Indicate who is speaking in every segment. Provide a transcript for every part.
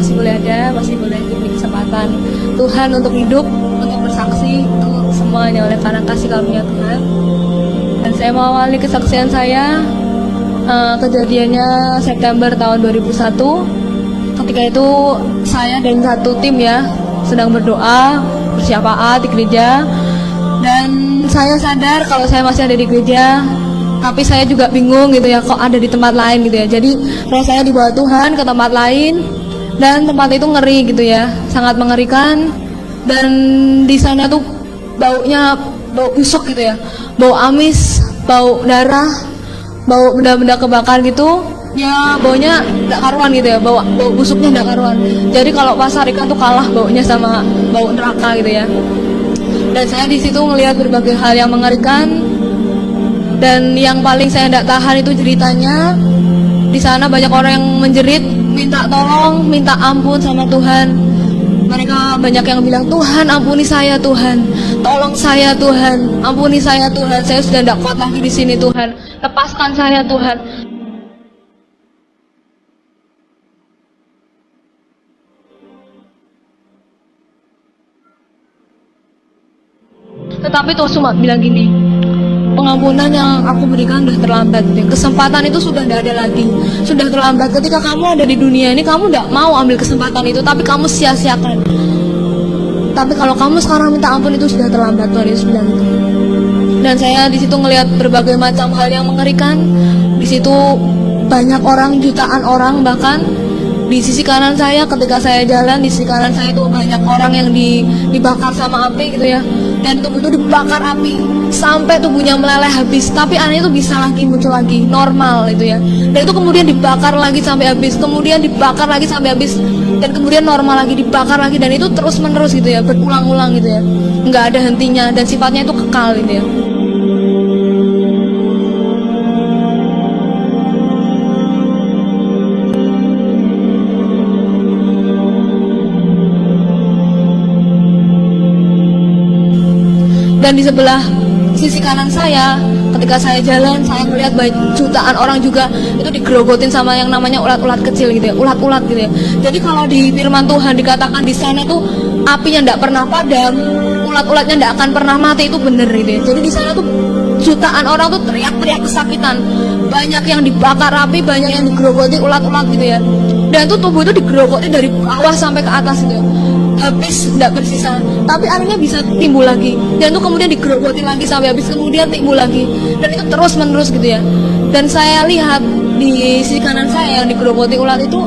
Speaker 1: masih boleh ada, masih boleh diberi kesempatan Tuhan untuk hidup, untuk bersaksi, itu semuanya oleh karena kasih karunia Tuhan. Dan saya mengawali kesaksian saya, kejadiannya September tahun 2001. Ketika itu saya dan satu tim ya sedang berdoa bersyafaat di gereja, dan saya sadar kalau saya masih ada di gereja, tapi saya juga bingung gitu ya, kok ada di tempat lain gitu ya. Jadi roh saya dibawa Tuhan ke tempat lain, dan tempat itu ngeri gitu ya, sangat mengerikan. Dan di sana tuh baunya bau busuk gitu ya, bau amis, bau darah, bau benda-benda kebakar gitu ya, baunya tidak karuan gitu ya, bau busuknya tidak karuan. Jadi kalau pasar ikan tuh kalah baunya sama bau neraka gitu ya. Dan saya di situ melihat berbagai hal yang mengerikan. Dan yang paling saya tidak tahan itu ceritanya, di sana banyak orang yang menjerit, minta tolong, minta ampun sama Tuhan. Mereka banyak yang bilang, Tuhan ampuni saya Tuhan, tolong saya Tuhan, ampuni saya Tuhan, saya sudah tidak kuat lagi di sini Tuhan, lepaskan saya Tuhan. Tetapi Tuhan cuma bilang gini, pengampunan yang aku berikan sudah terlambat, kesempatan itu sudah tidak ada lagi, sudah terlambat. Ketika kamu ada di dunia ini, kamu tidak mau ambil kesempatan itu, tapi kamu sia-siakan. Tapi kalau kamu sekarang minta ampun, itu sudah terlambat, Tuhan Yesus bilang itu. Dan saya di situ melihat berbagai macam hal yang mengerikan. Di situ banyak orang, jutaan orang bahkan. Di sisi kanan saya, ketika saya jalan, di sisi kanan saya itu banyak orang yang dibakar sama api gitu ya. Dan tubuh itu dibakar api sampai tubuhnya meleleh habis. Tapi anehnya itu bisa lagi muncul lagi, normal itu ya. Dan itu kemudian dibakar lagi sampai habis, kemudian dibakar lagi sampai habis, dan kemudian normal lagi, dibakar lagi. Dan itu terus menerus gitu ya, berulang-ulang gitu ya, nggak ada hentinya, dan sifatnya itu kekal gitu ya. Dan di sebelah sisi kanan saya, ketika saya jalan, saya melihat jutaan orang juga itu digerogotin sama yang namanya ulat-ulat kecil gitu ya, ulat-ulat gitu ya. Jadi kalau di firman Tuhan dikatakan di sana tuh apinya tidak pernah padam, ulat-ulatnya tidak akan pernah mati, itu benar gitu ya. Jadi di sana tuh jutaan orang tuh teriak-teriak kesakitan, banyak yang dibakar api, banyak yang digerogoti ulat-ulat gitu ya. Dan itu tubuh itu digerogoti dari bawah sampai ke atas gitu ya, habis tidak bersisa, tapi anehnya bisa timbul lagi, dan itu kemudian digerogoti lagi sampai habis, kemudian timbul lagi, dan itu terus menerus gitu ya. Dan saya lihat di sisi kanan saya yang digerogoti ulat itu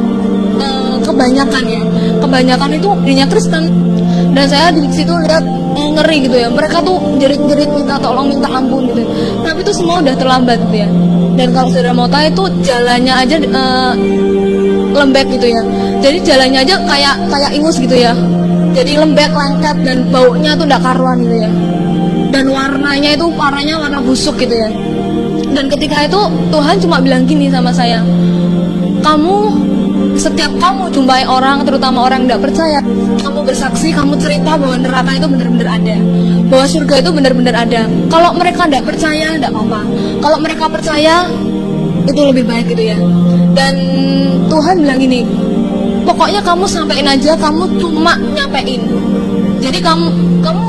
Speaker 1: kebanyakan itu dirinya Kristen. Dan saya di situ lihat ngeri gitu ya, mereka tuh jerit-jerit minta tolong, minta ampun gitu ya. Tapi itu semua udah terlambat gitu ya. Dan kalau saudara mau tahu, itu jalannya aja lembek gitu ya, jadi jalannya aja kayak ingus gitu ya, jadi lembek, lengket, dan baunya tuh ndak karuan gitu ya. Dan warnanya itu warna busuk gitu ya. Dan ketika itu Tuhan cuma bilang gini sama saya, setiap kamu jumpai orang, terutama orang yang tidak percaya, kamu bersaksi, kamu cerita bahwa neraka itu benar-benar ada, bahwa surga itu benar-benar ada. Kalau mereka tidak percaya, tidak apa-apa. Kalau mereka percaya, itu lebih baik gitu ya. Dan Tuhan bilang gini, pokoknya kamu sampein aja, kamu cuma nyampein. Jadi kamu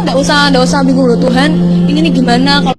Speaker 1: tidak usah bingung loh, Tuhan ini gimana kalau